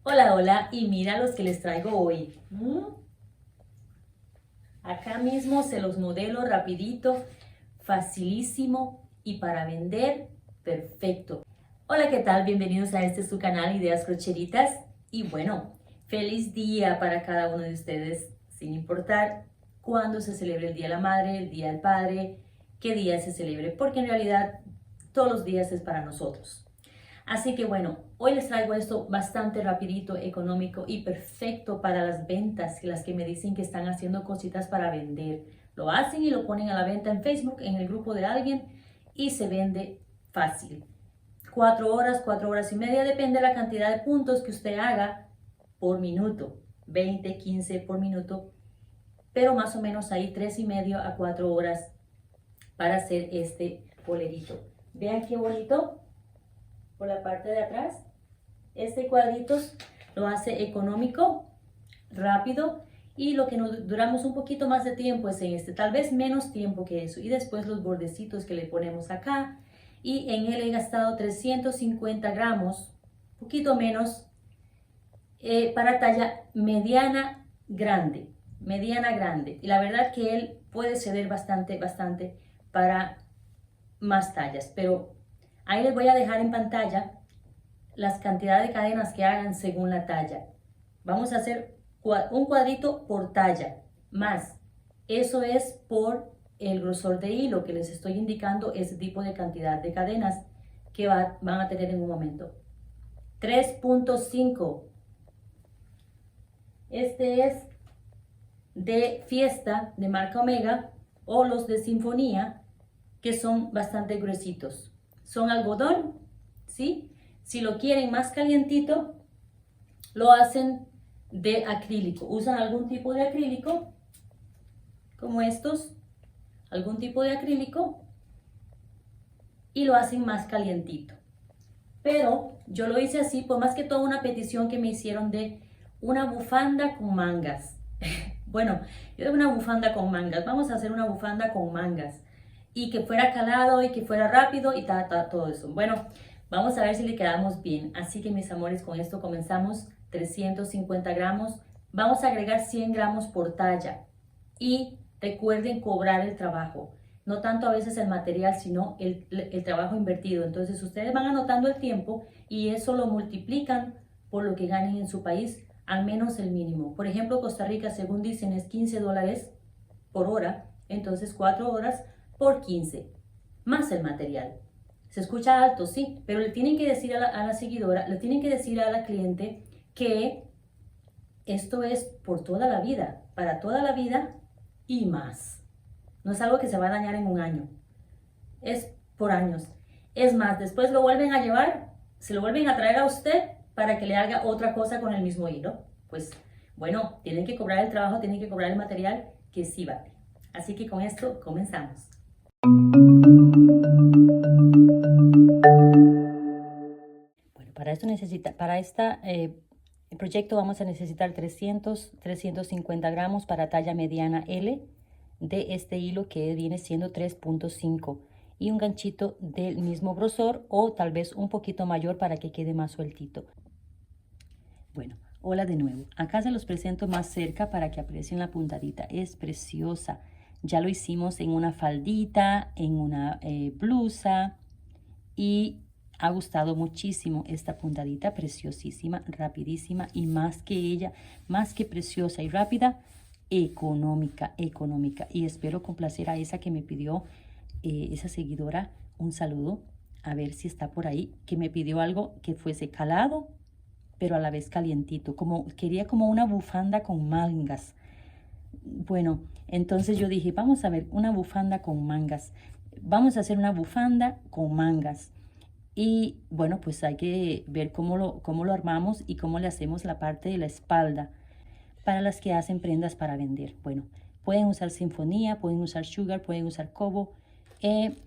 Hola, hola, y mira los que les traigo hoy. Acá mismo se los modelo rapidito, facilísimo y para vender, perfecto. Hola, ¿qué tal? Bienvenidos a este su canal Ideas Crocheritas. Y bueno, feliz día para cada uno de ustedes, sin importar cuándo se celebre el Día de la Madre, el Día del Padre, qué día se celebre, porque en realidad todos los días es para nosotros. Así que bueno, hoy les traigo esto bastante rapidito, económico y perfecto para las ventas, las que me dicen que están haciendo cositas para vender. Lo hacen y lo ponen a la venta en Facebook, en el grupo de alguien y se vende fácil. 4 horas, 4 horas y media, depende de la cantidad de puntos que usted haga por minuto. 20, 15 por minuto, pero más o menos ahí 3,5 a 4 horas para hacer este bolerito. Vean qué bonito por la parte de atrás. Este cuadrito lo hace económico, rápido, y lo que nos duramos un poquito más de tiempo es en este, tal vez menos tiempo que eso. Y después los bordecitos que le ponemos acá, y en él he gastado 350 gramos, poquito menos, para talla mediana grande. Y la verdad que él puede ceder bastante para más tallas, pero ahí les voy a dejar en pantalla las cantidades de cadenas que hagan según la talla. Vamos a hacer un cuadrito por talla, más. Eso es por el grosor de hilo que les estoy indicando, ese tipo de cantidad de cadenas que van a tener en un momento. 3,5. Este es de fiesta de marca Omega o los de sinfonía, que son bastante gruesitos. Son algodón, ¿sí? Si lo quieren más calientito, lo hacen de acrílico. Usan algún tipo de acrílico, como estos, algún tipo de acrílico, y lo hacen más calientito. Pero yo lo hice así, por más que todo una petición que me hicieron de una bufanda con mangas. Bueno, yo de una bufanda con mangas, vamos a hacer una bufanda con mangas. Y que fuera calado y que fuera rápido y todo eso. Bueno, vamos a ver si le quedamos bien. Así que mis amores, con esto comenzamos. 350 gramos. Vamos a agregar 100 gramos por talla. Y recuerden cobrar el trabajo. No tanto a veces el material, sino el trabajo invertido. Entonces ustedes van anotando el tiempo y eso lo multiplican por lo que ganen en su país, al menos el mínimo. Por ejemplo, Costa Rica, según dicen, es $15 por hora. Entonces 4 horas por 15, más el material. Se escucha alto, sí, pero le tienen que decir a la seguidora, le tienen que decir a la cliente que esto es por toda la vida, para toda la vida y más. No es algo que se va a dañar en un año, es por años. Es más, después lo vuelven a llevar, se lo vuelven a traer a usted para que le haga otra cosa con el mismo hilo. Pues bueno, tienen que cobrar el trabajo, tienen que cobrar el material que sí vale. Así que con esto comenzamos. Bueno, para este proyecto vamos a necesitar 350 gramos para talla mediana L de este hilo que viene siendo 3,5 y un ganchito del mismo grosor o tal vez un poquito mayor para que quede más sueltito. Bueno, hola de nuevo. Acá se los presento más cerca para que aprecien la puntadita. Es preciosa. Ya lo hicimos en una faldita, en una blusa y ha gustado muchísimo esta puntadita, preciosísima, rapidísima y más que ella, más que preciosa y rápida, económica. Y espero complacer a esa que me pidió, esa seguidora, un saludo, a ver si está por ahí, que me pidió algo que fuese calado, pero a la vez calientito, quería como una bufanda con mangas. Bueno, entonces yo dije, vamos a ver, una bufanda con mangas. Vamos a hacer una bufanda con mangas. Y bueno, pues hay que ver cómo lo armamos y cómo le hacemos la parte de la espalda para las que hacen prendas para vender. Bueno, pueden usar Sinfonía, pueden usar Sugar, pueden usar Cobo.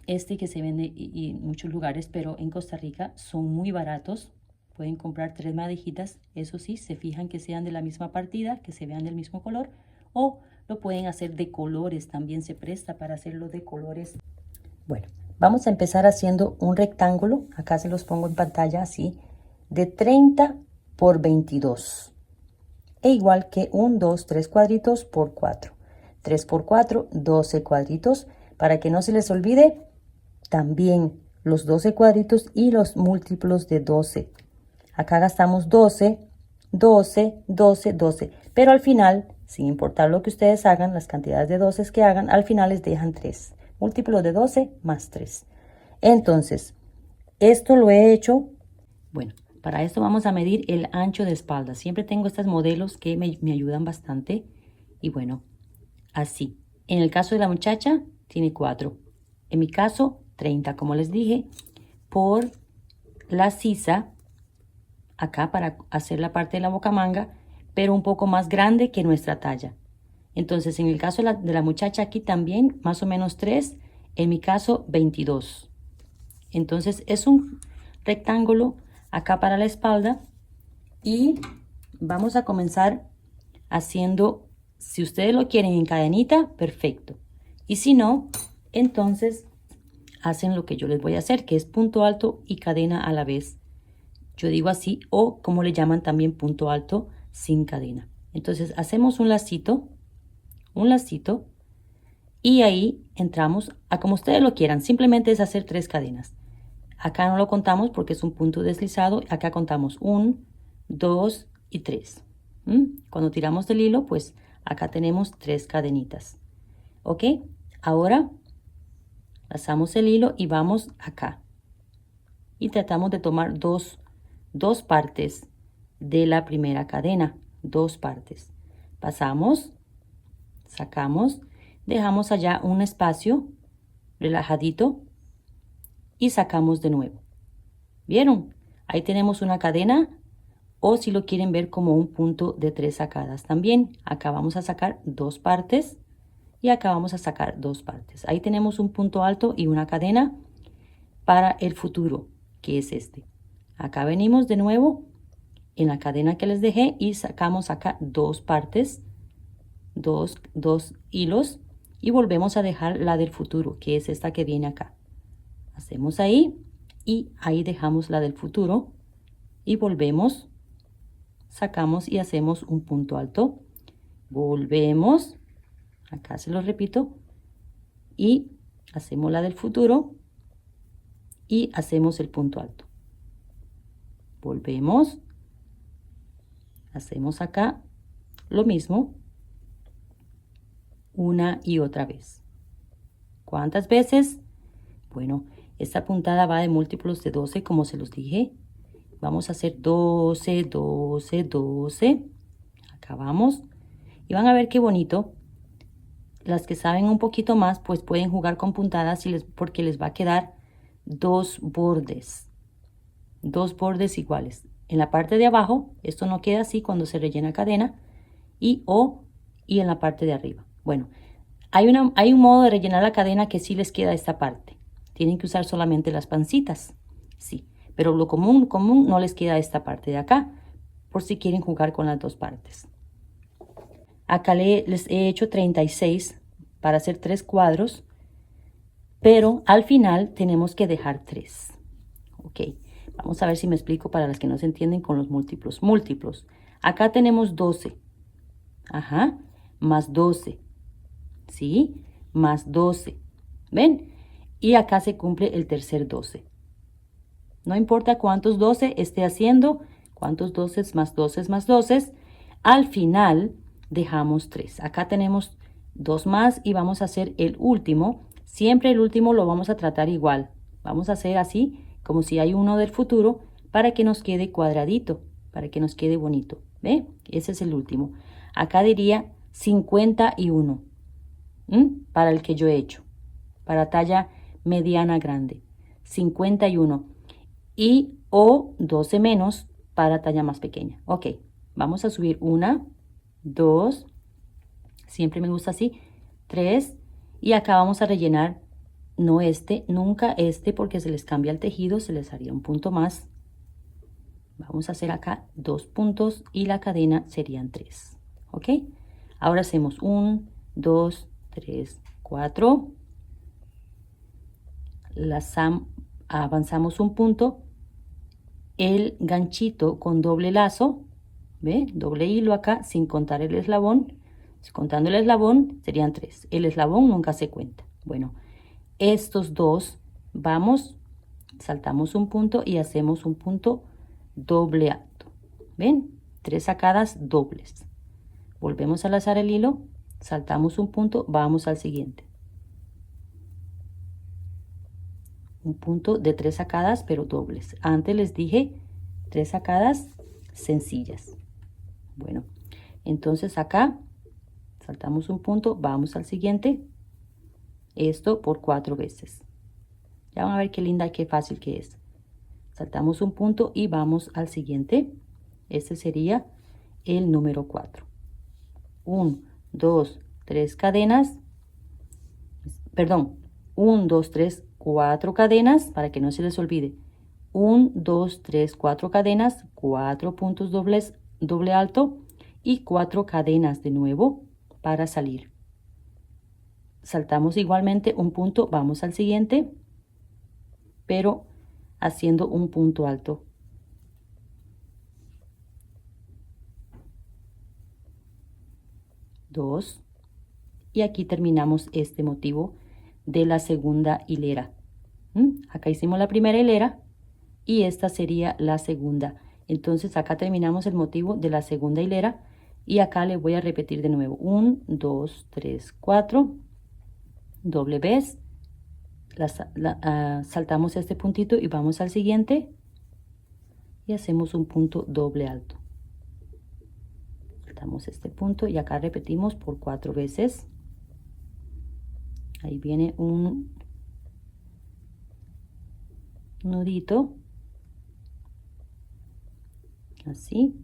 Este que se vende en muchos lugares, pero en Costa Rica son muy baratos. Pueden comprar 3 madejitas, eso sí, se fijan que sean de la misma partida, que se vean del mismo color, o lo pueden hacer de colores, también se presta para hacerlo de colores. Bueno, vamos a empezar haciendo un rectángulo, acá se los pongo en pantalla así, de 30 por 22. E igual que 1, 2, 3 cuadritos por 4. 3 por 4, 12 cuadritos. Para que no se les olvide, también los 12 cuadritos y los múltiplos de 12. Acá gastamos 12, 12, 12, 12. Pero al final, sin importar lo que ustedes hagan, las cantidades de 12 que hagan, al final les dejan 3. Múltiplo de 12 más 3. Entonces, esto lo he hecho. Bueno, para esto vamos a medir el ancho de espalda. Siempre tengo estos modelos que me ayudan bastante. Y bueno, así. En el caso de la muchacha, tiene 4. En mi caso, 30, como les dije, por la sisa, acá para hacer la parte de la bocamanga, pero un poco más grande que nuestra talla. Entonces, en el caso de la muchacha aquí también, más o menos 3, en mi caso 22. Entonces, es un rectángulo acá para la espalda y vamos a comenzar haciendo, si ustedes lo quieren en cadenita, perfecto. Y si no, entonces hacen lo que yo les voy a hacer, que es punto alto y cadena a la vez. Yo digo así, o como le llaman también punto alto sin cadena. Entonces hacemos un lacito, y ahí entramos a como ustedes lo quieran. Simplemente es hacer 3 cadenas. Acá no lo contamos porque es un punto deslizado. Acá contamos 1, 2 y 3. Cuando tiramos del hilo, pues acá tenemos 3 cadenitas. ¿Ok? Ahora lazamos el hilo y vamos acá. Y tratamos de tomar dos partes de la primera cadena. 2 partes. Pasamos, sacamos, dejamos allá un espacio relajadito y sacamos de nuevo. ¿Vieron? Ahí tenemos una cadena, o si lo quieren ver como un punto de 3 sacadas también. Acá vamos a sacar 2 partes y acá vamos a sacar 2 partes. Ahí tenemos un punto alto y una cadena para el futuro, que es este. Acá venimos de nuevo en la cadena que les dejé y sacamos acá 2 partes, dos hilos, y volvemos a dejar la del futuro, que es esta que viene acá. Hacemos ahí y ahí dejamos la del futuro y volvemos, sacamos y hacemos un punto alto. Volvemos, acá se lo repito, y hacemos la del futuro y hacemos el punto alto. Volvemos, hacemos acá lo mismo una y otra vez. ¿Cuántas veces? Bueno, esta puntada va de múltiplos de 12, como se los dije. Vamos a hacer 12, 12, 12. Acá vamos. Y van a ver qué bonito. Las que saben un poquito más, pues pueden jugar con puntadas porque les va a quedar 2 bordes. 2 bordes iguales. En la parte de abajo, esto no queda así cuando se rellena cadena. Y en la parte de arriba. Bueno, hay un modo de rellenar la cadena que sí les queda esta parte. Tienen que usar solamente las pancitas. Sí, pero lo común no les queda esta parte de acá, por si quieren jugar con las 2 partes. Acá les he hecho 36 para hacer 3 cuadros, pero al final tenemos que dejar 3. Ok, vamos a ver si me explico para las que no se entienden con los múltiplos. Múltiplos. Acá tenemos 12. Ajá, más 12. ¿Sí? Más 12. ¿Ven? Y acá se cumple el tercer 12. No importa cuántos 12 esté haciendo, cuántos 12 más 12 más 12, al final dejamos 3. Acá tenemos 2 más y vamos a hacer el último. Siempre el último lo vamos a tratar igual. Vamos a hacer así, como si hay uno del futuro, para que nos quede cuadradito, para que nos quede bonito. ¿Ve? Ese es el último. Acá diría 51. Para el que yo he hecho. Para talla mediana grande. 51. Y o 12 menos para talla más pequeña. Ok, vamos a subir 1, 2, siempre me gusta así, 3, y acá vamos a rellenar, no este, nunca este, porque se les cambia el tejido, se les haría un punto más. Vamos a hacer acá 2 puntos y la cadena serían 3. Ok, ahora hacemos 1, 2, 3, 4. Avanzamos un punto el ganchito con doble lazo, ¿ve? Doble hilo acá sin contar el eslabón. Si contando el eslabón serían 3. El eslabón nunca se cuenta. Bueno, estos dos vamos, saltamos un punto y hacemos un punto doble alto. ¿Ven? 3 sacadas dobles. Volvemos a lazar el hilo, saltamos un punto, vamos al siguiente. Un punto de 3 sacadas pero dobles. Antes les dije 3 sacadas sencillas. Bueno, entonces acá saltamos un punto, vamos al siguiente. Esto por 4 veces. Ya van a ver qué linda y qué fácil que es. Saltamos un punto y vamos al siguiente. Este sería el número 4. 1, 2, 3 cadenas. Perdón, 1, 2, 3, 4 cadenas para que no se les olvide. 1, 2, 3, 4 cadenas, 4 puntos dobles, doble alto y 4 cadenas de nuevo para salir. Saltamos igualmente un punto, vamos al siguiente, pero haciendo un punto alto. 2 y aquí terminamos este motivo de la segunda hilera. Acá hicimos la primera hilera y esta sería la segunda. Entonces acá terminamos el motivo de la segunda hilera y acá le voy a repetir de nuevo. 1, 2, 3, 4, doble vez, saltamos este puntito y vamos al siguiente y hacemos un punto doble alto. Saltamos este punto y acá repetimos por 4 veces. Ahí viene un nudito, así,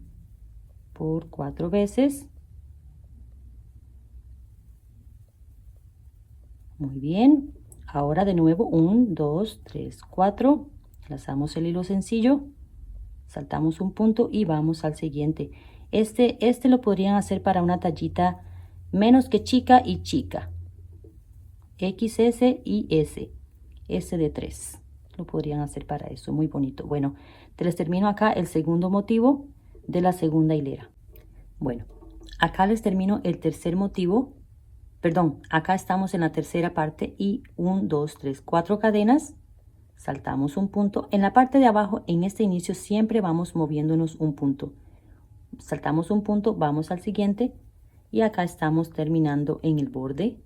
por 4 veces. Muy bien. Ahora de nuevo 1, 2, 3, 4. Lazamos el hilo sencillo, saltamos un punto y vamos al siguiente. Este lo podrían hacer para una tallita menos que chica y chica. XS y S. S de 3. Lo podrían hacer para eso. Muy bonito. Bueno, te les termino acá el segundo motivo de la segunda hilera. Bueno, acá les termino el tercer motivo. Perdón, acá estamos en la tercera parte y 1, 2, 3, 4 cadenas. Saltamos un punto. En la parte de abajo, en este inicio, siempre vamos moviéndonos un punto. Saltamos un punto, vamos al siguiente y acá estamos terminando en el borde.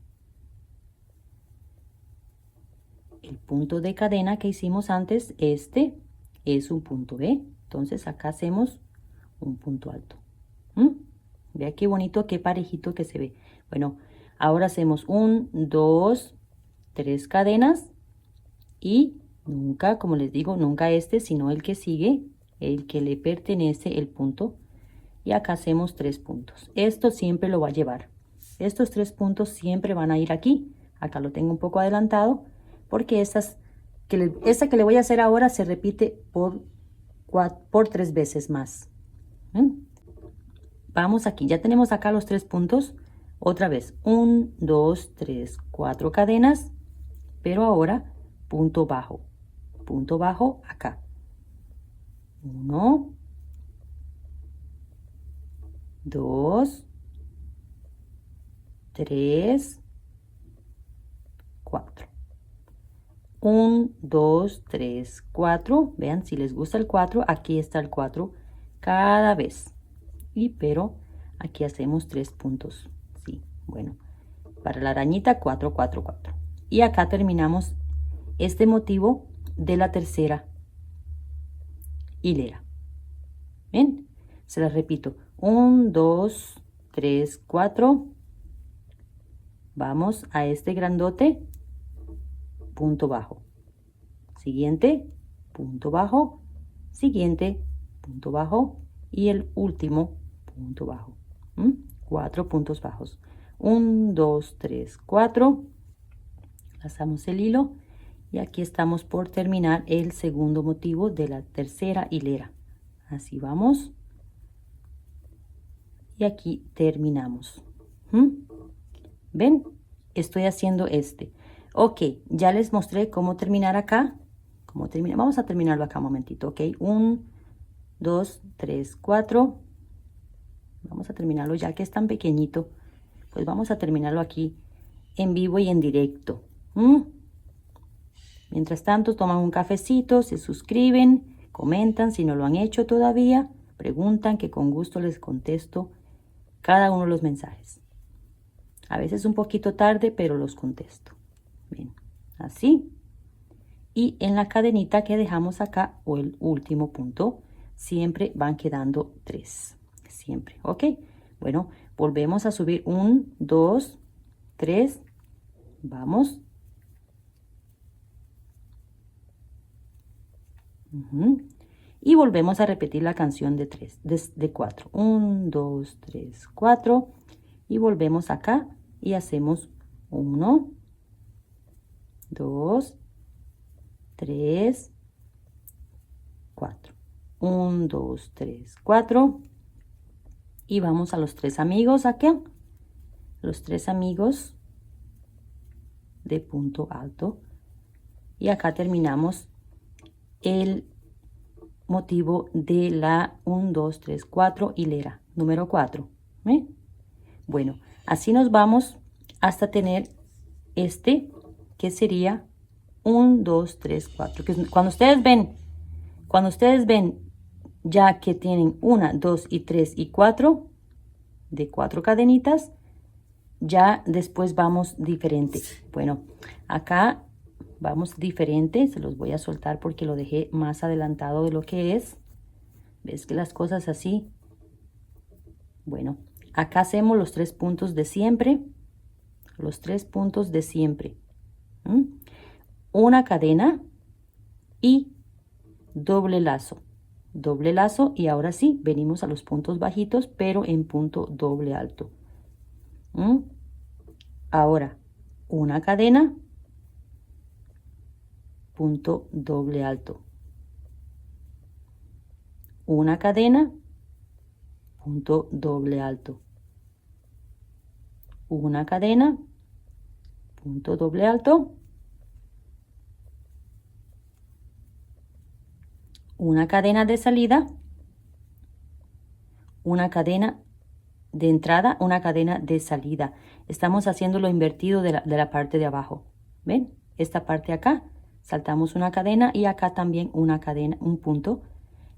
El punto de cadena que hicimos antes, este es un punto, ¿ve? Entonces acá hacemos un punto alto. Vea qué bonito, qué parejito que se ve. Bueno, ahora hacemos 1, 2, 3 cadenas y nunca, como les digo, nunca este, sino el que sigue, el que le pertenece el punto. Y acá hacemos 3 puntos. Esto siempre lo va a llevar. Estos 3 puntos siempre van a ir aquí. Acá lo tengo un poco adelantado porque esta que le voy a hacer ahora se repite por 3 veces más. Vamos aquí, ya tenemos acá los 3 puntos. Otra vez, 1, 2, 3, 4 cadenas, pero ahora punto bajo acá. 1, 2, 3, 4. 1, 2, 3, 4. Vean, si les gusta el 4, aquí está el 4 cada vez. Pero aquí hacemos 3 puntos. Sí, bueno. Para la arañita, 4, 4, 4. Y acá terminamos este motivo de la tercera hilera. ¿Ven? Se las repito. 1, 2, 3, 4. Vamos a este grandote. Punto bajo. Siguiente, punto bajo. Siguiente, punto bajo. Y el último, punto bajo. 4 puntos bajos. 1, 2, 3, 4. Lazamos el hilo. Y aquí estamos por terminar el segundo motivo de la tercera hilera. Así vamos. Y aquí terminamos. ¿Ven? Estoy haciendo este. Ok, ya les mostré cómo terminar acá. Vamos a terminarlo acá un momentito, ok. 1, 2, 3, 4. Vamos a terminarlo ya que es tan pequeñito. Pues vamos a terminarlo aquí en vivo y en directo. Mientras tanto, toman un cafecito, se suscriben, comentan si no lo han hecho todavía, preguntan que con gusto les contesto cada uno de los mensajes. A veces un poquito tarde, pero los contesto. Bien, así. Y en la cadenita que dejamos acá, o el último punto, siempre van quedando 3. Siempre, ¿ok? Bueno, volvemos a subir 1, 2, 3. Vamos. Y volvemos a repetir la canción de 3, de 4. 1, 2, 3, 4. Y volvemos acá y hacemos 1, 2, 3, 4. 1, 2, 3, 4. Y vamos a los 3 amigos acá. Los 3 amigos de punto alto. Y acá terminamos el motivo de la 1, 2, 3, 4 hilera número 4. Bueno, así nos vamos hasta tener este que sería 1, 2, 3, 4. Que cuando ustedes ven ya que tienen 1, 2 y 3 y 4 de 4 cadenitas, ya después vamos diferente. Bueno, acá vamos diferente, se los voy a soltar porque lo dejé más adelantado de lo que es. ¿Ves que las cosas así? Bueno, acá hacemos los 3 puntos de siempre. Los 3 puntos de siempre. Una cadena y doble lazo. Doble lazo y ahora sí, venimos a los puntos bajitos, pero en punto doble alto. Ahora, una cadena, punto doble alto. Una cadena, punto doble alto. Una cadena, punto doble alto. Una cadena de salida, una cadena de entrada, una cadena de salida. Estamos haciendo lo invertido de la parte de abajo. ¿Ven? Esta parte acá, saltamos una cadena y acá también una cadena, un punto.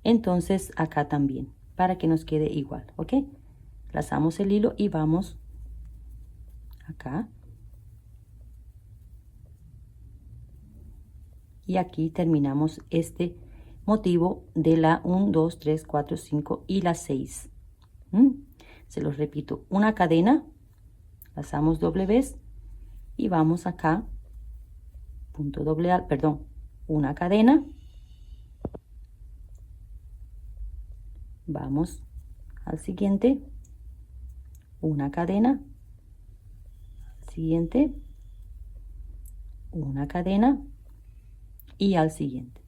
Entonces acá también, para que nos quede igual, ¿ok? Lazamos el hilo y vamos acá. Y aquí terminamos este motivo de la 1, 2, 3, 4, 5 y la 6. Se los repito, una cadena, lazamos doble vez y vamos acá, punto doble, perdón, una cadena, vamos al siguiente, una cadena, al siguiente, una cadena y al siguiente.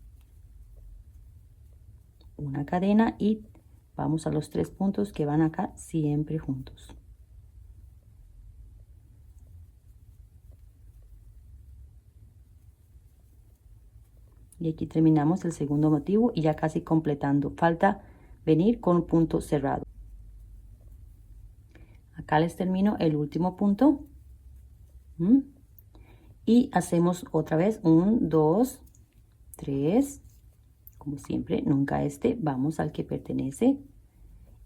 Una cadena y vamos a los 3 puntos que van acá siempre juntos. Y aquí terminamos el segundo motivo y ya casi completando. Falta venir con un punto cerrado. Acá les termino el último punto. Y hacemos otra vez 1, 2, 3. Como siempre, nunca este, vamos al que pertenece.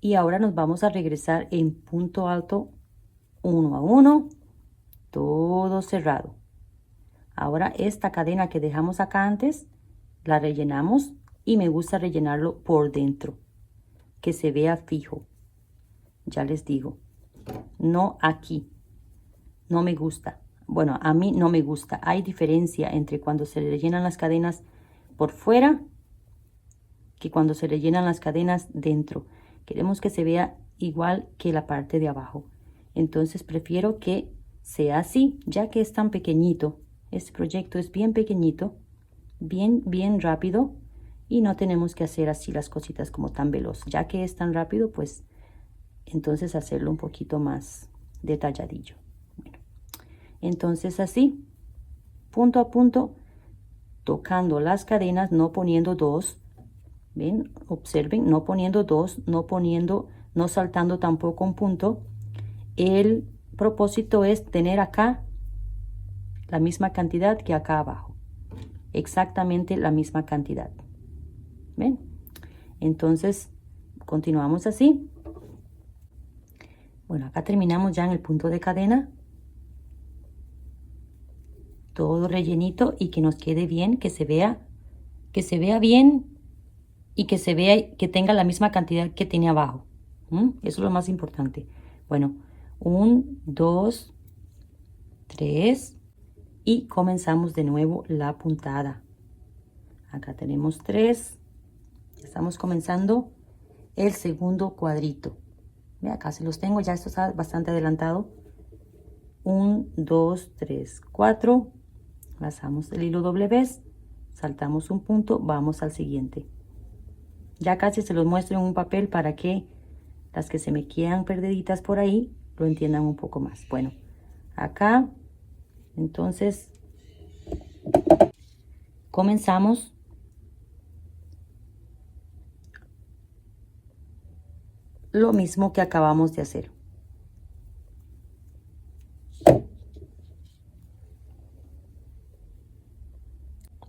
Y ahora nos vamos a regresar en punto alto 1 a 1, todo cerrado. Ahora esta cadena que dejamos acá antes, la rellenamos y me gusta rellenarlo por dentro, que se vea fijo. Ya les digo, no aquí, no me gusta. Bueno, a mí no me gusta. Hay diferencia entre cuando se rellenan las cadenas por fuera que cuando se rellenan las cadenas dentro. Queremos que se vea igual que la parte de abajo. Entonces prefiero que sea así, ya que es tan pequeñito. Este proyecto es bien pequeñito, bien rápido y no tenemos que hacer así las cositas como tan veloz. Ya que es tan rápido, pues entonces hacerlo un poquito más detalladillo. Bueno, entonces así, punto a punto, tocando las cadenas, no poniendo 2, ven, observen, no poniendo dos, no saltando tampoco un punto. El propósito es tener acá la misma cantidad que acá abajo, exactamente la misma cantidad. ¿Ven? Entonces continuamos así. Bueno, acá terminamos ya en el punto de cadena, todo rellenito, y que nos quede bien, que se vea bien, y que se vea que tenga la misma cantidad que tiene abajo. Eso es lo más importante. Bueno, 1, 2, 3, y comenzamos de nuevo la puntada. Acá tenemos 3. Estamos comenzando el segundo cuadrito. Ve, acá se los tengo, ya esto está bastante adelantado. 1, 2, 3, 4. Lazamos el hilo doble vez, saltamos un punto, vamos al siguiente. Ya casi se los muestro en un papel para que las que se me quedan perdiditas por ahí lo entiendan un poco más. Bueno, acá entonces comenzamos lo mismo que acabamos de hacer.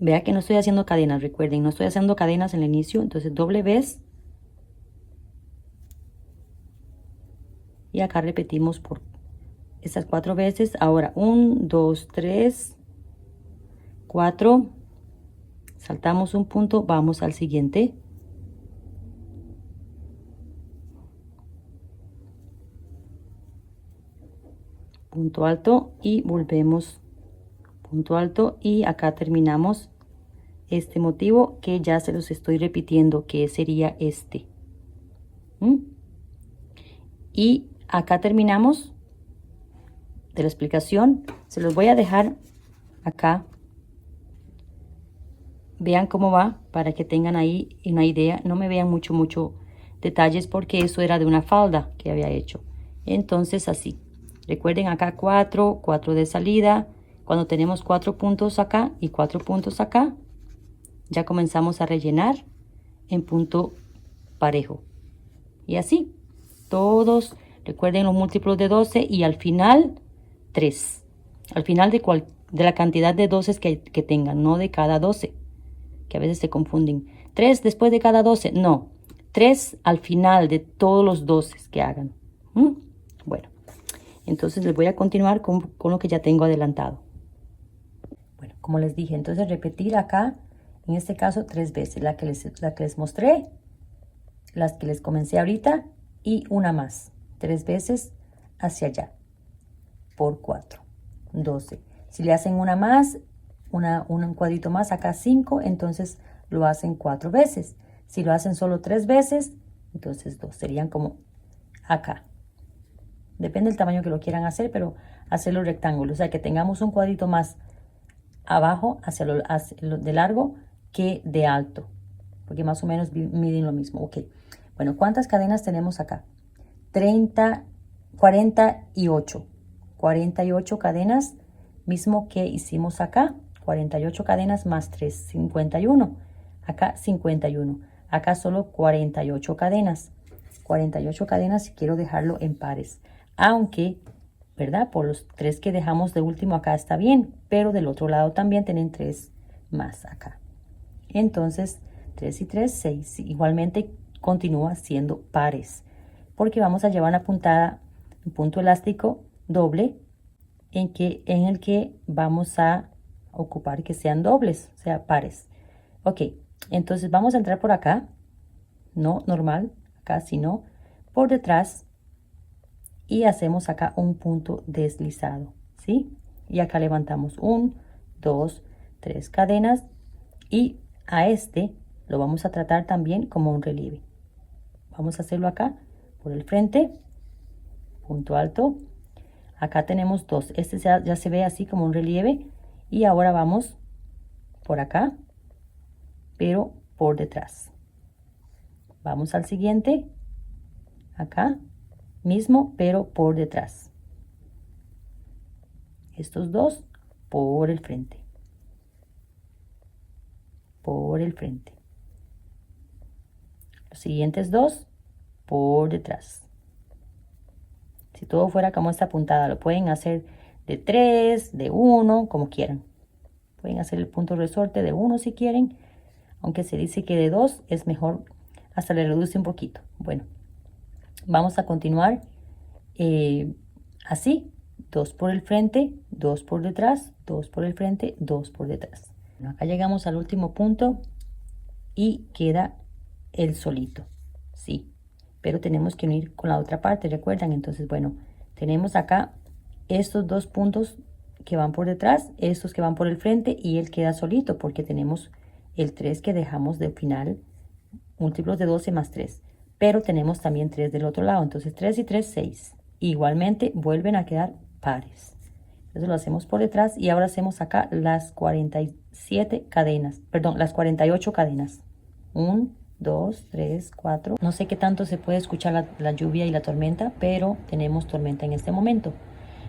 Vea que no estoy haciendo cadenas, recuerden, no estoy haciendo cadenas en el inicio, entonces doble vez. Y acá repetimos por estas 4 veces. Ahora 1, 2, 3, 4. Saltamos un punto, vamos al siguiente. Punto alto y volvemos. Punto alto, y acá terminamos este motivo que ya se los estoy repitiendo, que sería este. Y acá terminamos de la explicación. Se los voy a dejar acá. Vean cómo va para que tengan ahí una idea. No me vean mucho detalles porque eso era de una falda que había hecho. Entonces así. Recuerden acá 4 de salida. Cuando tenemos 4 puntos acá y 4 puntos acá, ya comenzamos a rellenar en punto parejo. Y así, todos, recuerden los múltiplos de 12 y al final 3. Al final de la cantidad de 12 que tengan, no de cada 12, que a veces se confunden. 3 después de cada 12, no. 3 al final de todos los 12 que hagan. Bueno, entonces les voy a continuar con lo que ya tengo adelantado. Bueno, como les dije, entonces repetir acá, en este caso 3 veces, la que les mostré, las que les comencé ahorita y una más, 3 veces hacia allá, por 4, 12. Si le hacen una más, un cuadrito más, acá 5, entonces lo hacen 4 veces. Si lo hacen solo 3 veces, entonces 2, serían como acá. Depende del tamaño que lo quieran hacer, pero hacerlo rectángulo, o sea que tengamos un cuadrito más abajo hacia lo de largo que de alto, porque más o menos miden lo mismo. Ok, bueno, ¿cuántas cadenas tenemos acá? 48 cadenas, mismo que hicimos acá. 48 cadenas más 3, 51. Acá 51. Acá solo 48 cadenas. 48 cadenas, si quiero dejarlo en pares. Aunque, ¿verdad? Por los 3 que dejamos de último acá está bien, pero del otro lado también tienen 3 más acá. Entonces, 3 y 3, 6. Igualmente continúa siendo pares, porque vamos a llevar una puntada, un punto elástico doble, en el que vamos a ocupar que sean dobles, o sea, pares. Ok, entonces vamos a entrar por acá, no normal, acá, sino por detrás, y hacemos acá un punto deslizado, ¿sí? Y acá levantamos 1, 2, 3 cadenas, y a este lo vamos a tratar también como un relieve. Vamos a hacerlo acá por el frente, punto alto. Acá tenemos 2, este ya se ve así como un relieve, y ahora vamos por acá, pero por detrás. Vamos al siguiente, acá mismo, pero por detrás. Estos 2 por el frente, por el frente. Los siguientes 2 por detrás. Si todo fuera como esta puntada, lo pueden hacer de 3, de 1, como quieran. Pueden hacer el punto resorte de 1 si quieren, aunque se dice que de 2 es mejor, hasta le reduce un poquito. Bueno, vamos a continuar así, 2 por el frente, 2 por detrás, 2 por el frente, 2 por detrás. Bueno, acá llegamos al último punto y queda el solito, sí, pero tenemos que unir con la otra parte, recuerdan. Entonces, bueno, tenemos acá estos 2 puntos que van por detrás, estos que van por el frente, y él queda solito porque tenemos el 3 que dejamos de final, múltiplos de 12 más 3, pero tenemos también 3 del otro lado. Entonces 3 y 3, 6. Igualmente vuelven a quedar pares. Entonces lo hacemos por detrás y ahora hacemos acá las 47 cadenas, perdón, las 48 cadenas. 1, 2, 3, 4. No sé qué tanto se puede escuchar la lluvia y la tormenta, pero tenemos tormenta en este momento.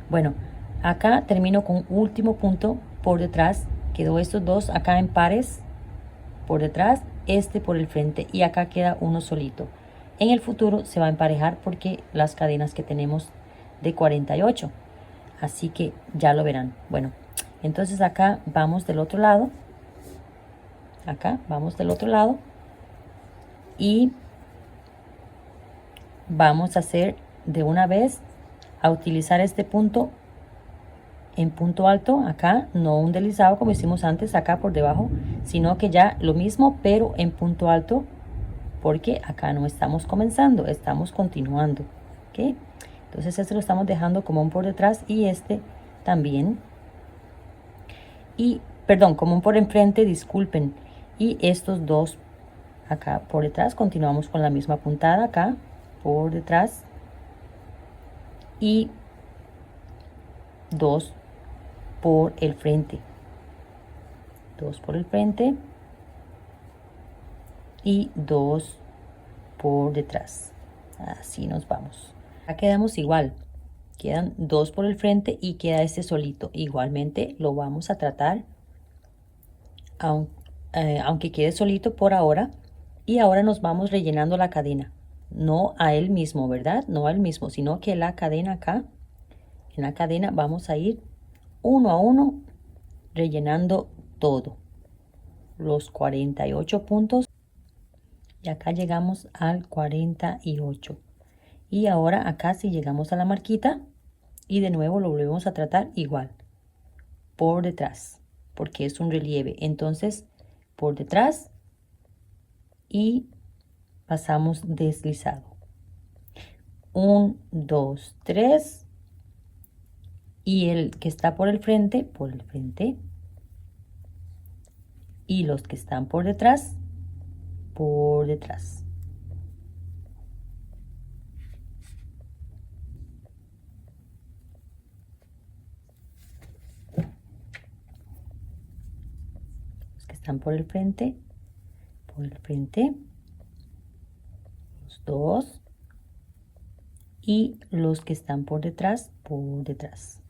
Bueno, acá termino con último punto por detrás. Quedó estos 2 acá en pares por detrás, este por el frente, y acá queda uno solito. En el futuro se va a emparejar porque las cadenas que tenemos de 48. Así que ya lo verán. Bueno, entonces acá vamos del otro lado. Acá vamos del otro lado. Y vamos a hacer de una vez a utilizar este punto en punto alto acá, no un deslizado como hicimos antes acá por debajo, sino que ya lo mismo pero en punto alto, porque acá no estamos comenzando, estamos continuando, ¿ok? Entonces este lo estamos dejando como un por detrás y este también, y perdón, como un por enfrente, disculpen, y estos 2 acá por detrás. Continuamos con la misma puntada acá por detrás y 2 por el frente, 2 por el frente y 2 por detrás. Así nos vamos. Acá quedamos igual, quedan 2 por el frente y queda este solito. Igualmente lo vamos a tratar aunque quede solito por ahora. Y ahora nos vamos rellenando la cadena, no a él mismo, ¿verdad? No al mismo, sino que la cadena acá, en la cadena vamos a ir uno a uno rellenando todo, los 48 puntos, y acá llegamos al 48. Y ahora acá si llegamos a la marquita y de nuevo lo volvemos a tratar igual, por detrás, porque es un relieve. Entonces por detrás y pasamos deslizado. 1, 2, 3. Y el que está por el frente, por el frente. Y los que están por detrás, por detrás. Los que están por el frente, por el frente. Los 2. Y los que están por detrás, por detrás.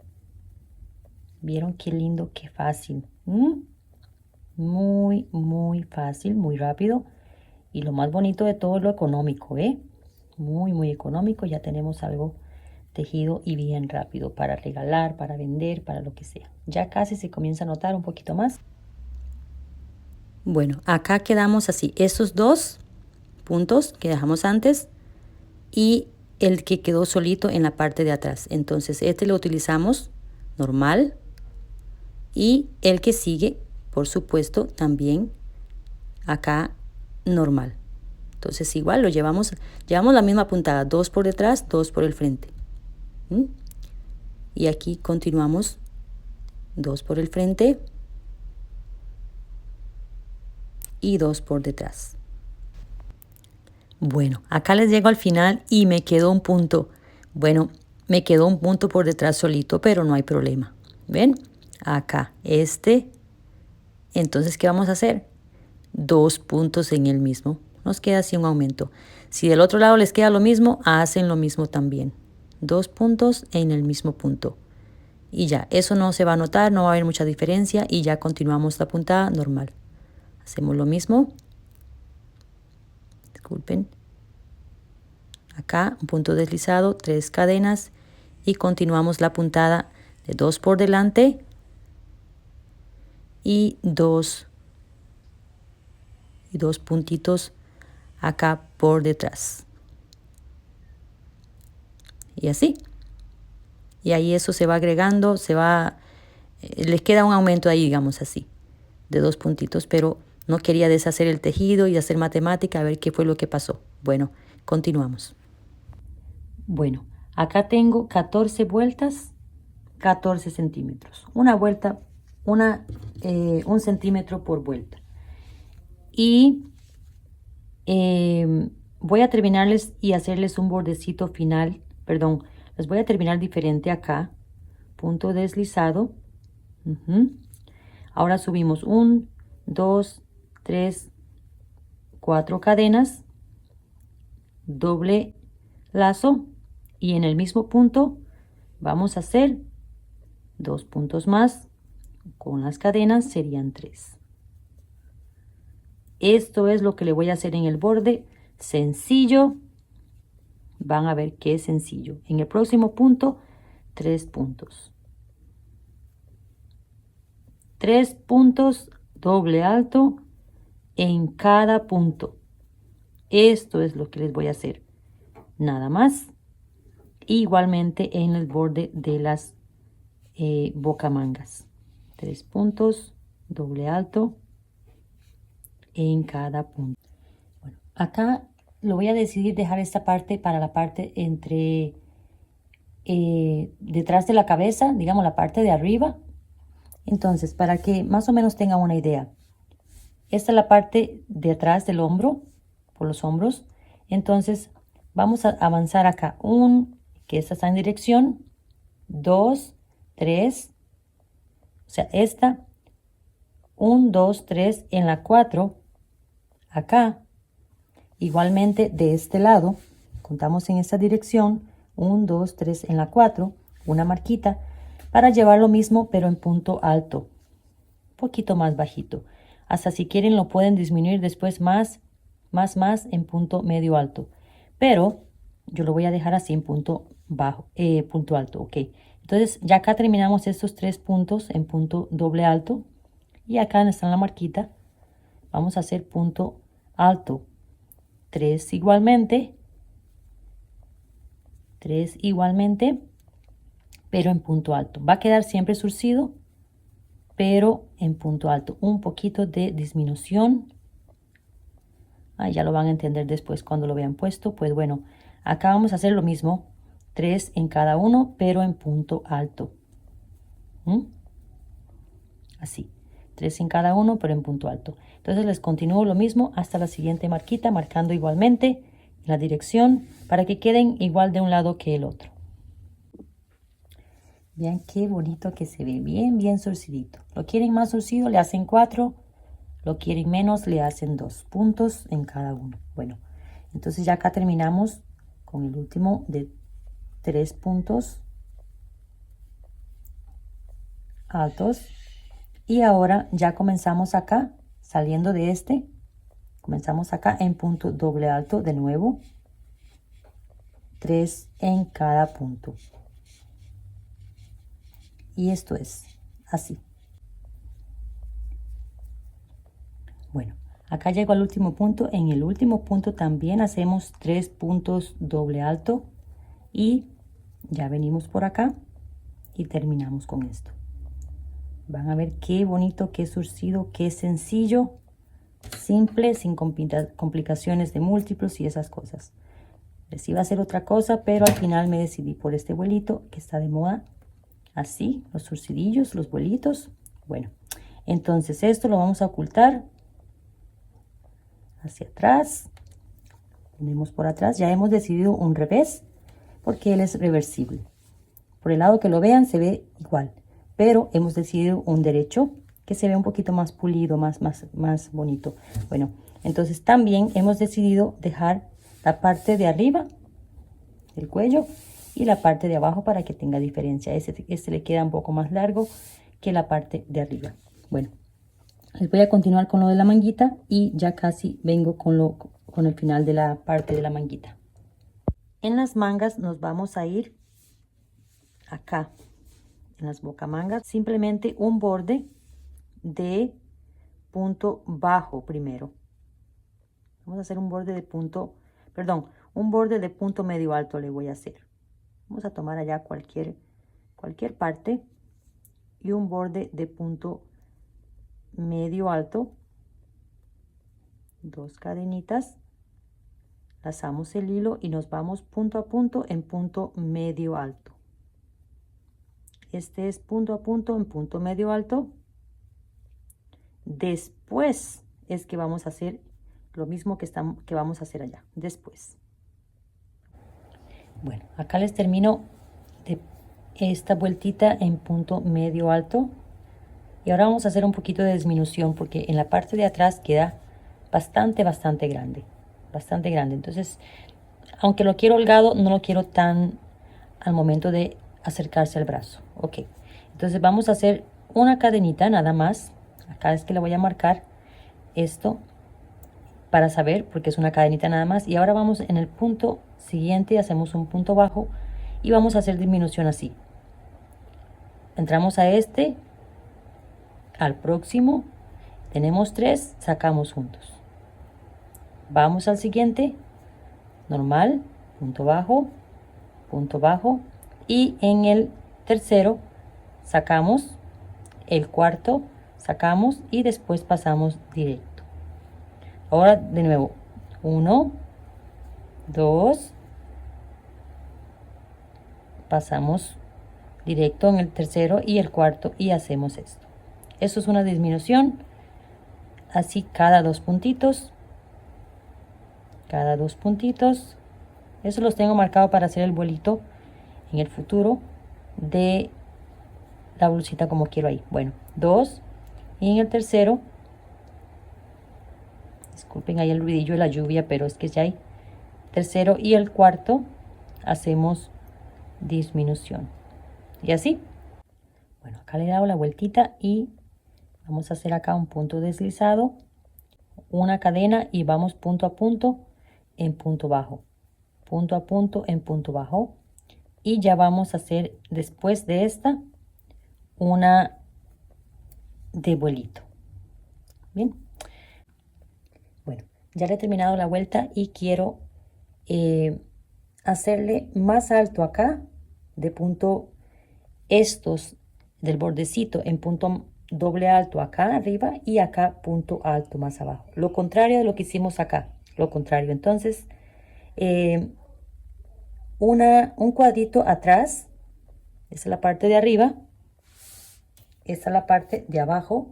¿Vieron qué lindo, qué fácil? Muy, muy fácil, muy rápido. Y lo más bonito de todo es lo económico, ¿eh? Muy, muy económico. Ya tenemos algo tejido y bien rápido para regalar, para vender, para lo que sea. Ya casi se comienza a notar un poquito más. Bueno, acá quedamos así. Estos 2 puntos que dejamos antes y el que quedó solito en la parte de atrás. Entonces este lo utilizamos normal y el que sigue, por supuesto, también acá normal. Entonces igual lo llevamos la misma puntada, 2 por detrás, 2 por el frente. Y aquí continuamos 2 por el frente y 2 por detrás. Bueno, acá les llego al final y me quedó un punto. Bueno, me quedó un punto por detrás solito, pero no hay problema. ¿Ven? Acá, Entonces, ¿qué vamos a hacer? 2 puntos en el mismo. Nos queda así un aumento. Si del otro lado les queda lo mismo, hacen lo mismo también. 2 puntos en el mismo punto. Y ya, eso no se va a notar, no va a haber mucha diferencia y ya continuamos la puntada normal. Hacemos lo mismo. disculpen. Acá un punto deslizado, 3 cadenas y continuamos la puntada de 2 por delante y dos puntitos acá por detrás. Y así. Y ahí eso se va agregando, les queda un aumento ahí, digamos así, de 2 puntitos, pero no quería deshacer el tejido y hacer matemática a ver qué fue lo que pasó. Bueno, continuamos. Bueno, acá tengo 14 vueltas, 14 centímetros. Una vuelta, 1 centímetro por vuelta. Y voy a terminarles y hacerles un bordecito final, perdón, les voy a terminar diferente acá, punto deslizado. Ahora subimos 1, 2, 3, 4 cadenas, doble lazo y en el mismo punto vamos a hacer 2 puntos más, con las cadenas serían 3. Esto es lo que le voy a hacer en el borde, sencillo. Van a ver qué sencillo. En el próximo punto, 3 puntos. 3 puntos, doble alto en cada punto. Esto es lo que les voy a hacer. Nada más. Igualmente en el borde de las bocamangas. 3 puntos, doble alto en cada punto. Bueno, acá lo voy a decidir dejar esta parte para la parte entre detrás de la cabeza, digamos la parte de arriba. Entonces, para que más o menos tengan una idea, esta es la parte de atrás del hombro, por los hombros. Entonces, vamos a avanzar acá. Que esta está en dirección, 2, 3, o sea, esta, 1, 2, 3, en la 4, acá, igualmente de este lado, contamos en esta dirección, 1, 2, 3, en la 4, una marquita, para llevar lo mismo, pero en punto alto, un poquito más bajito. Hasta si quieren lo pueden disminuir después más en punto medio alto. Pero yo lo voy a dejar así en punto bajo, punto alto, ok. Entonces ya acá terminamos estos 3 puntos en punto doble alto. Y acá donde está la marquita, vamos a hacer punto alto. 3 igualmente. 3 igualmente, pero en punto alto. Va a quedar siempre surcido, pero en punto alto. Un poquito de disminución. Ya lo van a entender después cuando lo vean puesto. Pues bueno, acá vamos a hacer lo mismo. 3 en cada uno, pero en punto alto. Así. 3 en cada uno, pero en punto alto. Entonces les continúo lo mismo hasta la siguiente marquita, marcando igualmente la dirección para que queden igual de un lado que el otro. Vean qué bonito que se ve, bien surcidito. ¿Lo quieren más surcido? Le hacen 4. Lo quieren menos, le hacen 2 puntos en cada uno. Bueno, entonces ya acá terminamos con el último de 3 puntos altos. Y ahora ya comenzamos acá, saliendo de este. Comenzamos acá en punto doble alto de nuevo. 3 en cada punto. Y esto es así. Bueno, acá llego al último punto. En el último punto también hacemos 3 puntos doble alto. Y ya venimos por acá y terminamos con esto. Van a ver qué bonito, qué surcido, qué sencillo. Simple, sin complicaciones de múltiplos y esas cosas. Les iba a hacer otra cosa, pero al final me decidí por este vuelito que está de moda. Así, los surcidillos, los vuelitos. Bueno, entonces esto lo vamos a ocultar hacia atrás. Ponemos por atrás. Ya hemos decidido un revés porque él es reversible. Por el lado que lo vean se ve igual, pero hemos decidido un derecho que se ve un poquito más pulido, más bonito. Bueno, entonces también hemos decidido dejar la parte de arriba del cuello y la parte de abajo para que tenga diferencia. Este le queda un poco más largo que la parte de arriba. Bueno, les voy a continuar con lo de la manguita y ya casi vengo con con el final de la parte de la manguita. En las mangas nos vamos a ir acá, en las bocamangas, simplemente un borde de punto bajo primero. Vamos a hacer un borde de punto, perdón, un borde de punto medio alto le voy a hacer. Vamos a tomar allá cualquier parte y un borde de punto medio alto, 2 cadenitas, lazamos el hilo y nos vamos punto a punto en punto medio alto. Este es punto a punto en punto medio alto. Después es que vamos a hacer lo mismo que vamos a hacer allá, después. Bueno, acá les termino de esta vueltita en punto medio alto. Y ahora vamos a hacer un poquito de disminución porque en la parte de atrás queda bastante grande. Bastante grande. Entonces, aunque lo quiero holgado, no lo quiero tan al momento de acercarse al brazo. Ok. Entonces vamos a hacer una cadenita nada más. Acá es que le voy a marcar esto para saber porque es una cadenita nada más. Y ahora vamos en el punto siguiente, hacemos un punto bajo y vamos a hacer disminución así. Entramos a este, al próximo, tenemos 3, sacamos juntos. Vamos al siguiente, normal, punto bajo, y en el tercero sacamos, el cuarto sacamos y después pasamos directo. Ahora de nuevo, 1, 2, pasamos directo en el tercero y el cuarto y hacemos esto. Esto es una disminución, así cada 2 puntitos, cada 2 puntitos. Eso los tengo marcado para hacer el vuelito en el futuro de la blusita como quiero ahí. Bueno, 2 y en el tercero, disculpen ahí el ruidillo de la lluvia, pero es que ya hay tercero y el cuarto hacemos disminución y así. Bueno, acá le he dado la vueltita y vamos a hacer acá un punto deslizado, una cadena y vamos punto a punto en punto bajo, punto a punto en punto bajo, y ya vamos a hacer después de esta una de vuelito. Bien, bueno, ya le he terminado la vuelta y quiero hacerle más alto acá de punto, estos del bordecito en punto doble alto acá arriba y acá punto alto más abajo, lo contrario de lo que hicimos acá, lo contrario. Entonces un cuadrito atrás, esa es la parte de arriba, esta es la parte de abajo,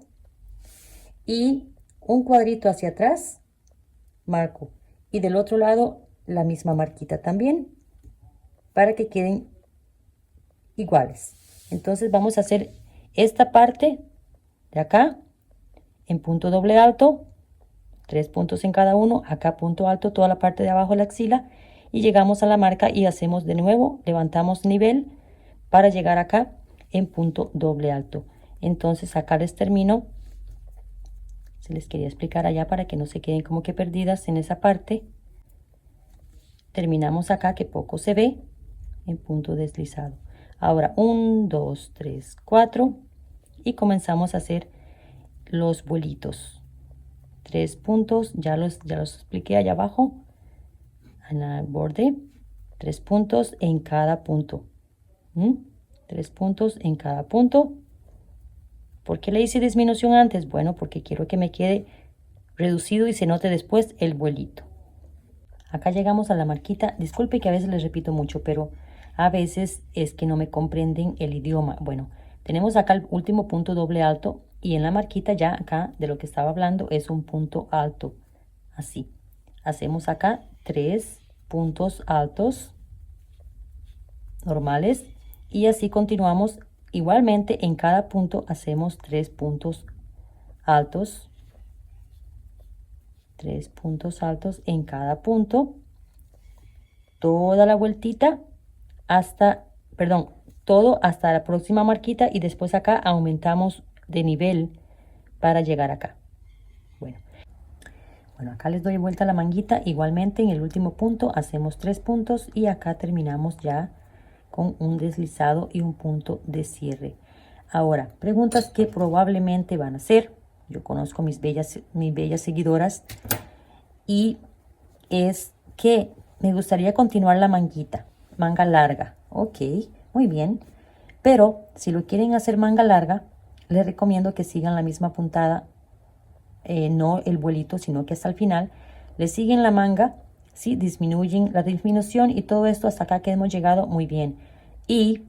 y un cuadrito hacia atrás marco, y del otro lado la misma marquita también para que queden iguales. Entonces vamos a hacer esta parte de acá en punto doble alto, 3 puntos en cada uno, acá punto alto, toda la parte de abajo de la axila, y llegamos a la marca y hacemos de nuevo, levantamos nivel para llegar acá en punto doble alto. Entonces acá les termino, se les quería explicar allá para que no se queden como que perdidas en esa parte. Terminamos acá que poco se ve en punto deslizado. Ahora 1, 2, 3, 4 y comenzamos a hacer los vuelitos. 3 puntos, ya los expliqué allá abajo en el borde. 3 puntos en cada punto. 3 puntos en cada punto. ¿Por qué le hice disminución antes? Bueno, porque quiero que me quede reducido y se note después el vuelito. Acá llegamos a la marquita. Disculpe que a veces les repito mucho, pero a veces es que no me comprenden el idioma. Bueno, tenemos acá el último punto doble alto y en la marquita ya acá de lo que estaba hablando es un punto alto. Así. Hacemos acá 3 puntos altos normales y así continuamos. Igualmente en cada punto hacemos 3 puntos altos. 3 puntos altos en cada punto. Toda la vueltita hasta, perdón, todo hasta la próxima marquita y después acá aumentamos de nivel para llegar acá. Bueno, Bueno, acá les doy vuelta a la manguita. Igualmente en el último punto hacemos 3 puntos y acá terminamos ya con un deslizado y un punto de cierre. Ahora, preguntas que probablemente van a hacer. Yo conozco mis bellas seguidoras y es que me gustaría continuar la manguita, manga larga. Ok, muy bien. Pero si lo quieren hacer manga larga, les recomiendo que sigan la misma puntada, no el vuelito, sino que hasta el final le siguen la manga, ¿sí? Disminuyen la disminución y todo esto hasta acá que hemos llegado muy bien. Y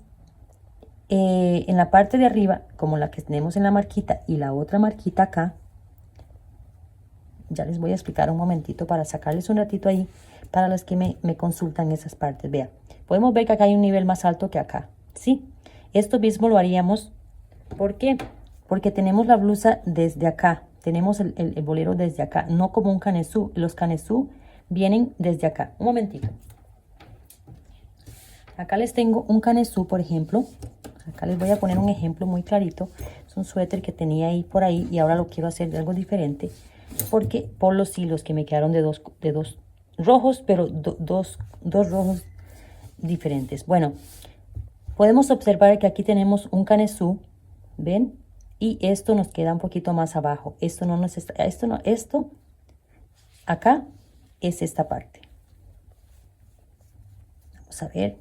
en la parte de arriba, como la que tenemos en la marquita y la otra marquita acá, ya les voy a explicar un momentito para sacarles un ratito ahí para las que me consultan esas partes. Vean, podemos ver que acá hay un nivel más alto que acá, ¿sí? Esto mismo lo haríamos, ¿por qué? Porque tenemos la blusa desde acá, tenemos el bolero desde acá, no como un canesú. Los canesú vienen desde acá. Un momentito. Acá les tengo un canesú, por ejemplo. Acá les voy a poner un ejemplo muy clarito. Es un suéter que tenía ahí por ahí y ahora lo quiero hacer de algo diferente. Porque por los hilos que me quedaron de dos rojos, pero dos rojos diferentes. Bueno, podemos observar que aquí tenemos un canesú, ¿ven? Y esto nos queda un poquito más abajo. Esto no nos está, esto acá es esta parte. Vamos a ver,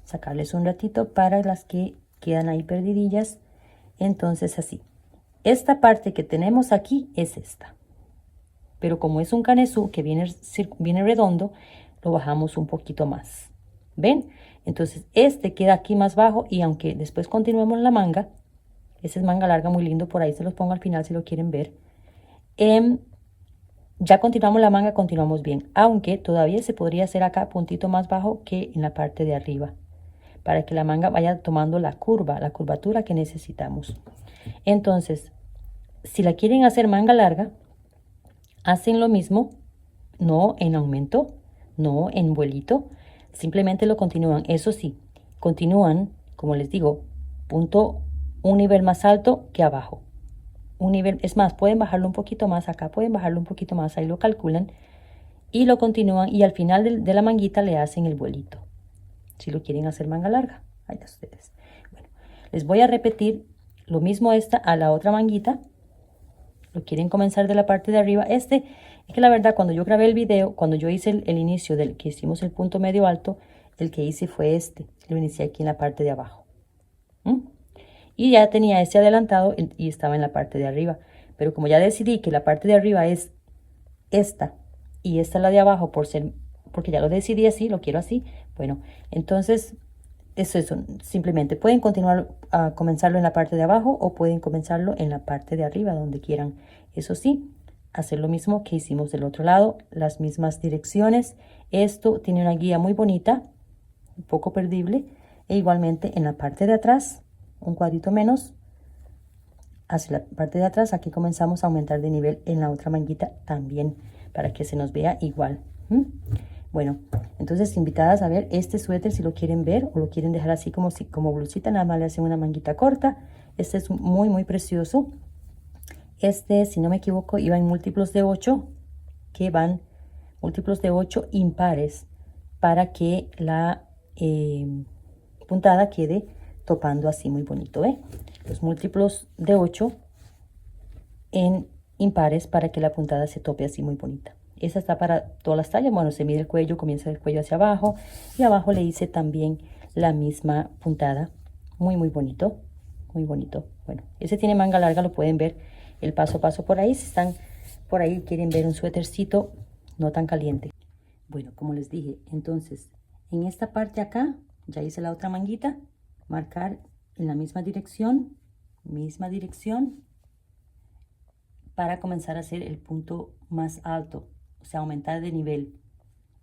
sacarles un ratito para las que quedan ahí perdidillas. Entonces así, esta parte que tenemos aquí es esta. Pero como es un canesú que viene redondo, lo bajamos un poquito más. ¿Ven? Entonces este queda aquí más bajo y aunque después continuemos la manga, esa es manga larga muy lindo, por ahí se los pongo al final si lo quieren ver. Ya continuamos la manga, continuamos bien, aunque todavía se podría hacer acá puntito más bajo que en la parte de arriba, para que la manga vaya tomando la curvatura que necesitamos. Entonces, si la quieren hacer manga larga, hacen lo mismo, no en aumento, no en vuelito, simplemente lo continúan. Eso sí, continúan, como les digo, un nivel más alto que abajo. Un nivel, es más, pueden bajarlo un poquito más acá, pueden bajarlo un poquito más, ahí lo calculan y lo continúan y al final de la manguita le hacen el vuelito. Si lo quieren hacer manga larga, allá ustedes. Bueno, les voy a repetir lo mismo a la otra manguita. Lo quieren comenzar de la parte de arriba. Es que la verdad, cuando yo grabé el video, cuando yo hice el inicio del que hicimos el punto medio alto, el que hice fue lo inicié aquí en la parte de abajo. Y ya tenía ese adelantado y estaba en la parte de arriba. Pero como ya decidí que la parte de arriba es esta y esta la de abajo porque ya lo decidí así, lo quiero así, bueno, entonces eso, simplemente pueden continuar a comenzarlo en la parte de abajo o pueden comenzarlo en la parte de arriba, donde quieran. Eso sí, hacer lo mismo que hicimos del otro lado, las mismas direcciones. Esto tiene una guía muy bonita, un poco perdible, e igualmente en la parte de atrás, un cuadrito menos, hacia la parte de atrás, aquí comenzamos a aumentar de nivel en la otra manguita también, para que se nos vea igual. Bueno, entonces invitadas a ver este suéter si lo quieren ver o lo quieren dejar así como blusita, nada más le hacen una manguita corta. Este es muy muy precioso. Este, si no me equivoco, iba en múltiplos de 8, que van múltiplos de 8 impares para que la puntada quede topando así muy bonito, los múltiplos de 8 en impares para que la puntada se tope así muy bonita. Esa está para todas las tallas. Bueno, se mide el cuello, comienza el cuello hacia abajo y abajo le hice también la misma puntada. Muy muy bonito, muy bonito. Bueno, ese tiene manga larga, lo pueden ver el paso a paso por ahí. Si están por ahí quieren ver un suétercito no tan caliente. Bueno, como les dije, entonces en esta parte acá ya hice la otra manguita, marcar en la misma dirección para comenzar a hacer el punto más alto, o sea, aumentar de nivel.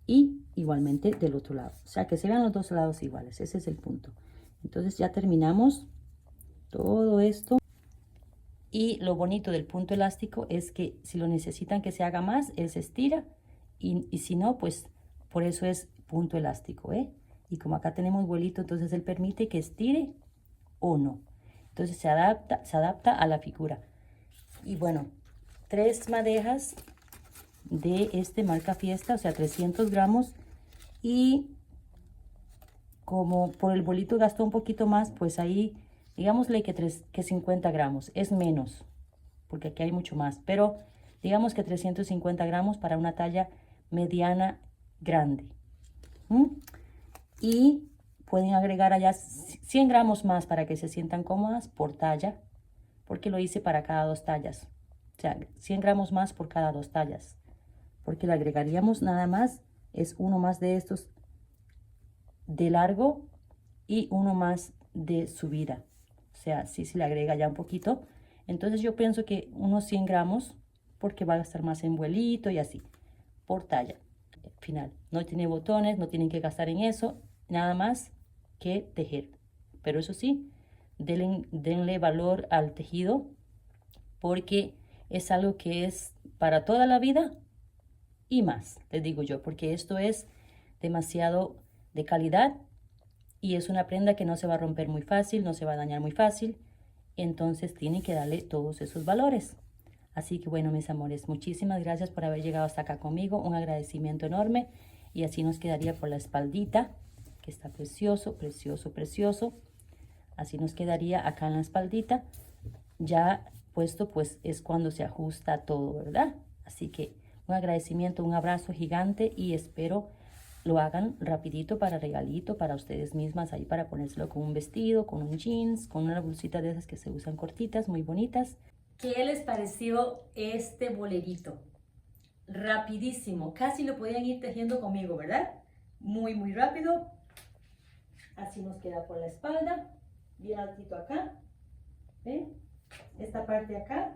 Y igualmente del otro lado, o sea, que se vean los dos lados iguales. Ese es el punto. Entonces ya terminamos todo esto. Y lo bonito del punto elástico es que si lo necesitan que se haga más, él se estira. Y si no, pues por eso es punto elástico, Y como acá tenemos vuelito, entonces él permite que estire o no. Entonces se adapta a la figura. Y bueno, 3 madejas de este marca Fiesta, o sea, 300 gramos. Y como por el bolito gastó un poquito más, pues ahí, digámosle que 50 gramos, es menos, porque aquí hay mucho más, pero digamos que 350 gramos para una talla mediana grande. Y pueden agregar allá 100 gramos más para que se sientan cómodas por talla, porque lo hice para cada 2 tallas. O sea, 100 gramos más por cada 2 tallas, porque le agregaríamos nada más, es uno más de estos de largo y uno más de subida. O sea, sí se le agrega ya un poquito. Entonces yo pienso que unos 100 gramos, porque va a gastar más en vuelito y así, por talla. Final, no tiene botones, no tienen que gastar en eso, nada más que tejer. Pero eso sí, denle valor al tejido, porque es algo que es para toda la vida y más, les digo yo, porque esto es demasiado de calidad y es una prenda que no se va a romper muy fácil, no se va a dañar muy fácil, entonces tienen que darle todos esos valores. Así que bueno, mis amores, muchísimas gracias por haber llegado hasta acá conmigo, un agradecimiento enorme, y así nos quedaría por la espaldita, que está precioso, precioso, precioso. Así nos quedaría acá en la espaldita, ya puesto pues es cuando se ajusta todo, ¿verdad? Así que un agradecimiento, un abrazo gigante y espero lo hagan rapidito para regalito, para ustedes mismas, ahí para ponérselo con un vestido, con un jeans, con una bolsita de esas que se usan cortitas, muy bonitas. ¿Qué les pareció este bolerito? Rapidísimo, casi lo podían ir tejiendo conmigo, ¿verdad? Muy, muy rápido. Así nos queda por la espalda, bien altito acá. ¿Ven? Esta parte acá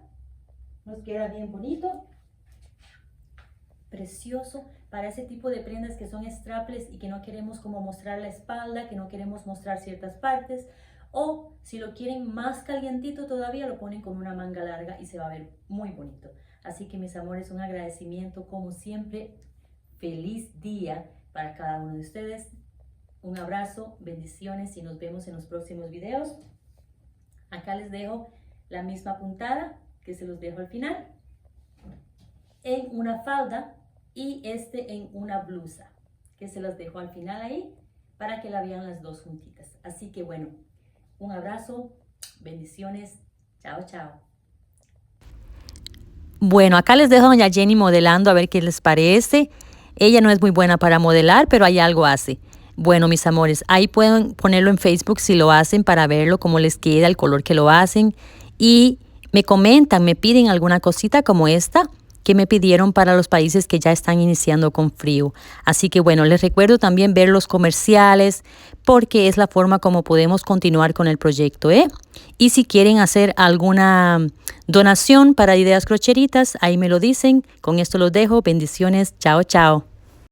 nos queda bien bonito. Precioso para ese tipo de prendas que son strapless y que no queremos como mostrar la espalda, que no queremos mostrar ciertas partes, o si lo quieren más calientito todavía lo ponen con una manga larga y se va a ver muy bonito. Así que mis amores, un agradecimiento como siempre, feliz día para cada uno de ustedes, un abrazo, bendiciones y nos vemos en los próximos videos. Acá les dejo la misma puntada que se los dejo al final en una falda y en una blusa que se las dejo al final ahí para que la vean las dos juntitas. Así que bueno, un abrazo, bendiciones, chao, chao. Bueno, acá les dejo a doña Jenny modelando a ver qué les parece. Ella no es muy buena para modelar, pero ahí algo hace. Bueno, mis amores, ahí pueden ponerlo en Facebook si lo hacen para verlo, cómo les queda, el color que lo hacen. Y me comentan, me piden alguna cosita como esta que me pidieron para los países que ya están iniciando con frío. Así que bueno, les recuerdo también ver los comerciales porque es la forma como podemos continuar con el proyecto, ¿eh? Y si quieren hacer alguna donación para Ideas Crocheritas, ahí me lo dicen. Con esto los dejo. Bendiciones. Chao, chao.